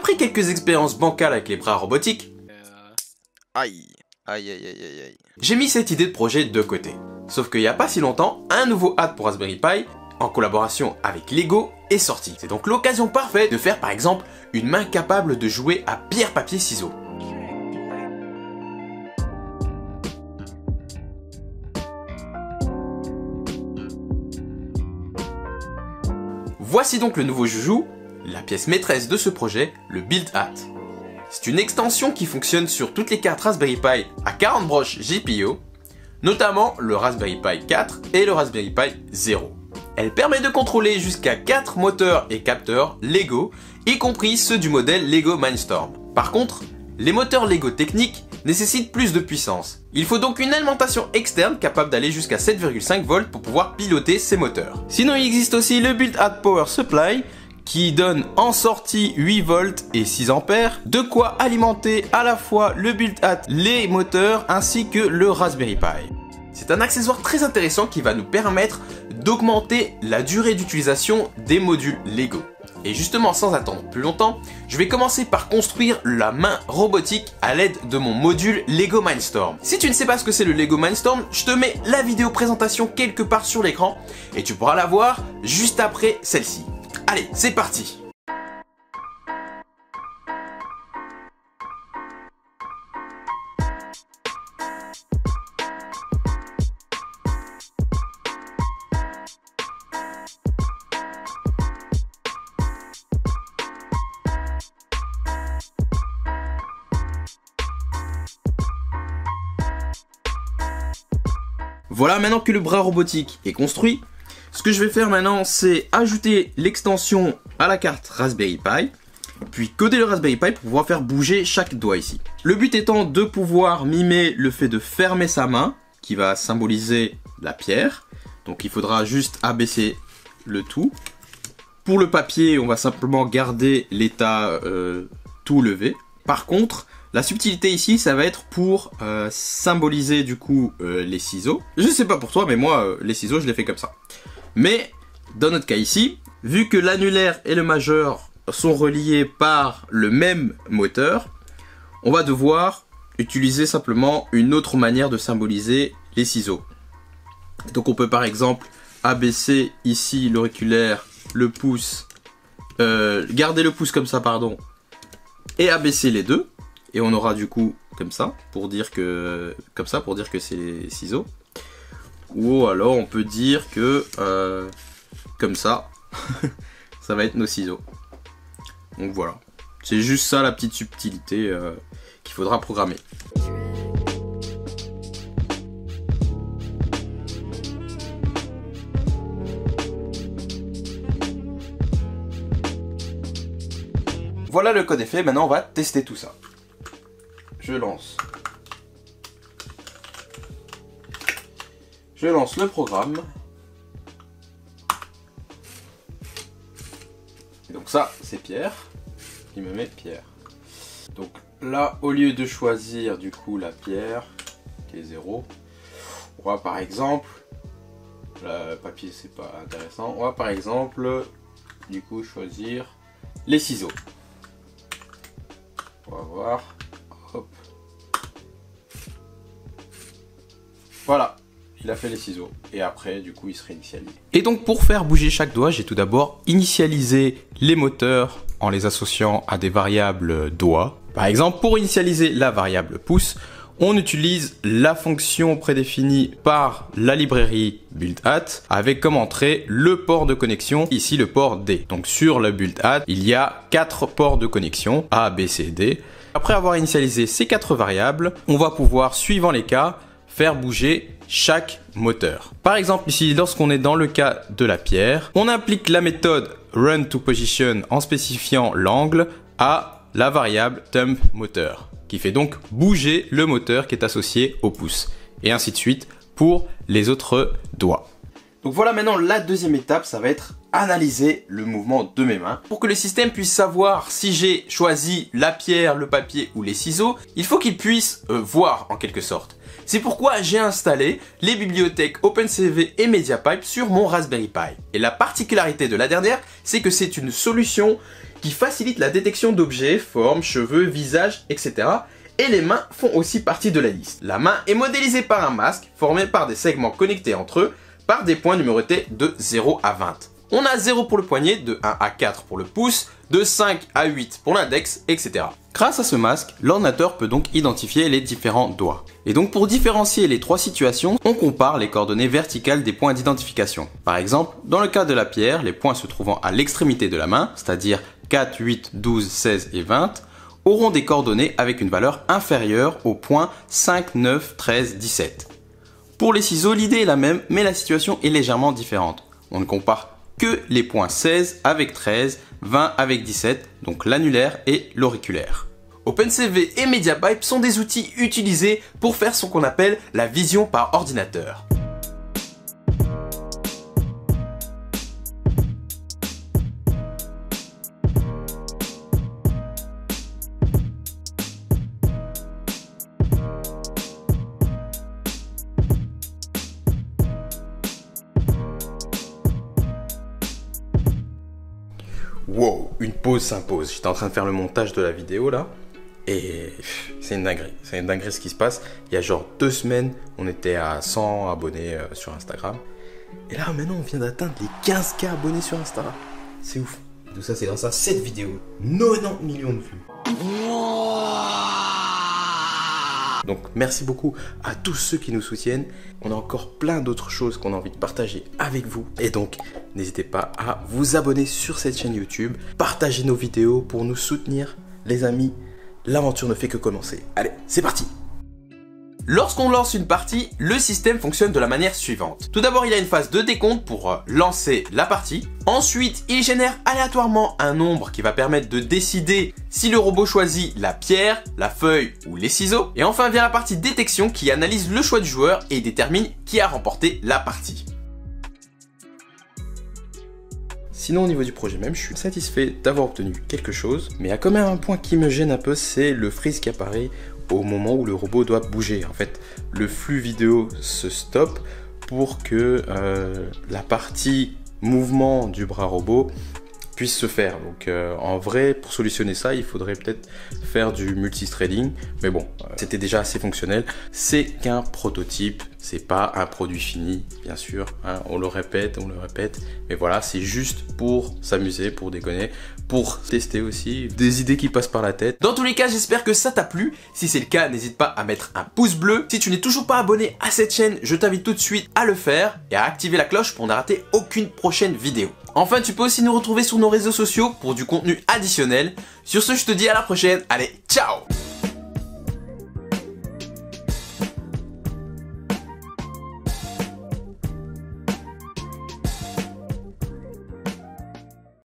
Après quelques expériences bancales avec les bras robotiques, Aïe, aïe, aïe, aïe, aïe, aïe. j'ai mis cette idée de projet de côté. Sauf qu'il n'y a pas si longtemps, un nouveau hat pour Raspberry Pi, en collaboration avec Lego, est sorti. C'est donc l'occasion parfaite de faire par exemple une main capable de jouer à pierre, papier, ciseaux. Voici donc le nouveau joujou, la pièce maîtresse de ce projet, le Build Hat. C'est une extension qui fonctionne sur toutes les cartes Raspberry Pi à 40 broches GPIO, notamment le Raspberry Pi 4 et le Raspberry Pi 0. Elle permet de contrôler jusqu'à 4 moteurs et capteurs Lego, y compris ceux du modèle Lego Mindstorm. Par contre, les moteurs Lego techniques nécessitent plus de puissance. Il faut donc une alimentation externe capable d'aller jusqu'à 7,5 volts pour pouvoir piloter ces moteurs. Sinon, il existe aussi le Build Hat Power Supply qui donne en sortie 8 volts et 6 ampères, de quoi alimenter à la fois le Build Hat, les moteurs ainsi que le Raspberry Pi. C'est un accessoire très intéressant qui va nous permettre d'augmenter la durée d'utilisation des modules Lego. Et justement, sans attendre plus longtemps, je vais commencer par construire la main robotique à l'aide de mon module Lego Mindstorm. Si tu ne sais pas ce que c'est le Lego Mindstorm, je te mets la vidéo présentation quelque part sur l'écran et tu pourras la voir juste après celle-ci. Allez, c'est parti! Voilà, maintenant que le bras robotique est construit, ce que je vais faire maintenant, c'est ajouter l'extension à la carte Raspberry Pi, puis coder le Raspberry Pi pour pouvoir faire bouger chaque doigt ici. Le but étant de pouvoir mimer le fait de fermer sa main, qui va symboliser la pierre. Donc il faudra juste abaisser le tout. Pour le papier, on va simplement garder l'état tout levé. Par contre, la subtilité ici, ça va être pour symboliser du coup les ciseaux. Je sais pas pour toi, mais moi, les ciseaux, je les fais comme ça. Mais, dans notre cas ici, vu que l'annulaire et le majeur sont reliés par le même moteur, on va devoir utiliser simplement une autre manière de symboliser les ciseaux. Donc on peut par exemple abaisser ici l'auriculaire, le pouce, garder le pouce comme ça, pardon, et abaisser les deux. Et on aura du coup comme ça pour dire que c'est les ciseaux. Ou alors on peut dire que comme ça, ça va être nos ciseaux. Donc voilà, c'est juste ça la petite subtilité qu'il faudra programmer. Voilà, le code est fait, maintenant on va tester tout ça. Je lance le programme. Et donc ça, c'est Pierre. Il me met Pierre. Donc là, au lieu de choisir du coup la pierre, qui est 0, on va par exemple, le papier c'est pas intéressant, on va par exemple du coup choisir les ciseaux. On va voir. Hop. Voilà, il a fait les ciseaux. Et après, du coup, il se réinitialise. Et donc, pour faire bouger chaque doigt, j'ai tout d'abord initialisé les moteurs en les associant à des variables doigts. Par exemple, pour initialiser la variable pouce, on utilise la fonction prédéfinie par la librairie Build Hat avec comme entrée le port de connexion, ici le port D. Donc sur le Build Hat, il y a 4 ports de connexion, A, B, C, D. Après avoir initialisé ces 4 variables, on va pouvoir, suivant les cas, faire bouger chaque moteur. Par exemple ici, lorsqu'on est dans le cas de la pierre, on applique la méthode run2position en spécifiant l'angle à la variable temp moteur, qui fait donc bouger le moteur qui est associé au pouce. Et ainsi de suite pour les autres doigts. Donc voilà, maintenant la deuxième étape, ça va être analyser le mouvement de mes mains. Pour que le système puisse savoir si j'ai choisi la pierre, le papier ou les ciseaux, il faut qu'il puisse voir en quelque sorte. C'est pourquoi j'ai installé les bibliothèques OpenCV et MediaPipe sur mon Raspberry Pi. Et la particularité de la dernière, c'est que c'est une solution qui facilite la détection d'objets, formes, cheveux, visages, etc. Et les mains font aussi partie de la liste. La main est modélisée par un masque formé par des segments connectés entre eux par des points numérotés de 0 à 20. On a 0 pour le poignet, de 1 à 4 pour le pouce, de 5 à 8 pour l'index, etc. Grâce à ce masque, l'ordinateur peut donc identifier les différents doigts. Et donc pour différencier les trois situations, on compare les coordonnées verticales des points d'identification. Par exemple, dans le cas de la pierre, les points se trouvant à l'extrémité de la main, c'est-à-dire 4, 8, 12, 16 et 20, auront des coordonnées avec une valeur inférieure aux points 5, 9, 13, 17. Pour les ciseaux, l'idée est la même, mais la situation est légèrement différente. On ne compare que les points 16 avec 13, 20 avec 17, donc l'annulaire et l'auriculaire. OpenCV et MediaPipe sont des outils utilisés pour faire ce qu'on appelle la vision par ordinateur. Wow, une pause s'impose. J'étais en train de faire le montage de la vidéo là. Et c'est une dinguerie. C'est une dinguerie ce qui se passe. Il y a genre 2 semaines, on était à 100 abonnés sur Instagram. Et là maintenant, on vient d'atteindre les 15K abonnés sur Insta. C'est ouf. Tout ça, c'est grâce à cette vidéo. 90 millions de vues. Donc merci beaucoup à tous ceux qui nous soutiennent. On a encore plein d'autres choses qu'on a envie de partager avec vous. Et donc n'hésitez pas à vous abonner sur cette chaîne YouTube. Partagez nos vidéos pour nous soutenir. Les amis, l'aventure ne fait que commencer. Allez, c'est parti! Lorsqu'on lance une partie, le système fonctionne de la manière suivante. Tout d'abord, il y a une phase de décompte pour lancer la partie. Ensuite, il génère aléatoirement un nombre qui va permettre de décider si le robot choisit la pierre, la feuille ou les ciseaux. Et enfin vient la partie détection qui analyse le choix du joueur et détermine qui a remporté la partie. Sinon au niveau du projet même, je suis satisfait d'avoir obtenu quelque chose. Mais il y a quand même un point qui me gêne un peu, c'est le freeze qui apparaît au moment où le robot doit bouger. En fait, le flux vidéo se stoppe pour que la partie mouvement du bras robot puisse se faire. Donc en vrai, pour solutionner ça, il faudrait peut-être faire du multithreading. Mais bon, c'était déjà assez fonctionnel. C'est qu'un prototype, c'est pas un produit fini, bien sûr. Hein, on le répète. Mais voilà, c'est juste pour s'amuser, pour déconner, pour tester aussi des idées qui passent par la tête. Dans tous les cas, j'espère que ça t'a plu. Si c'est le cas, n'hésite pas à mettre un pouce bleu. Si tu n'es toujours pas abonné à cette chaîne, je t'invite tout de suite à le faire et à activer la cloche pour ne rater aucune prochaine vidéo. Enfin, tu peux aussi nous retrouver sur nos réseaux sociaux pour du contenu additionnel. Sur ce, je te dis à la prochaine. Allez, ciao!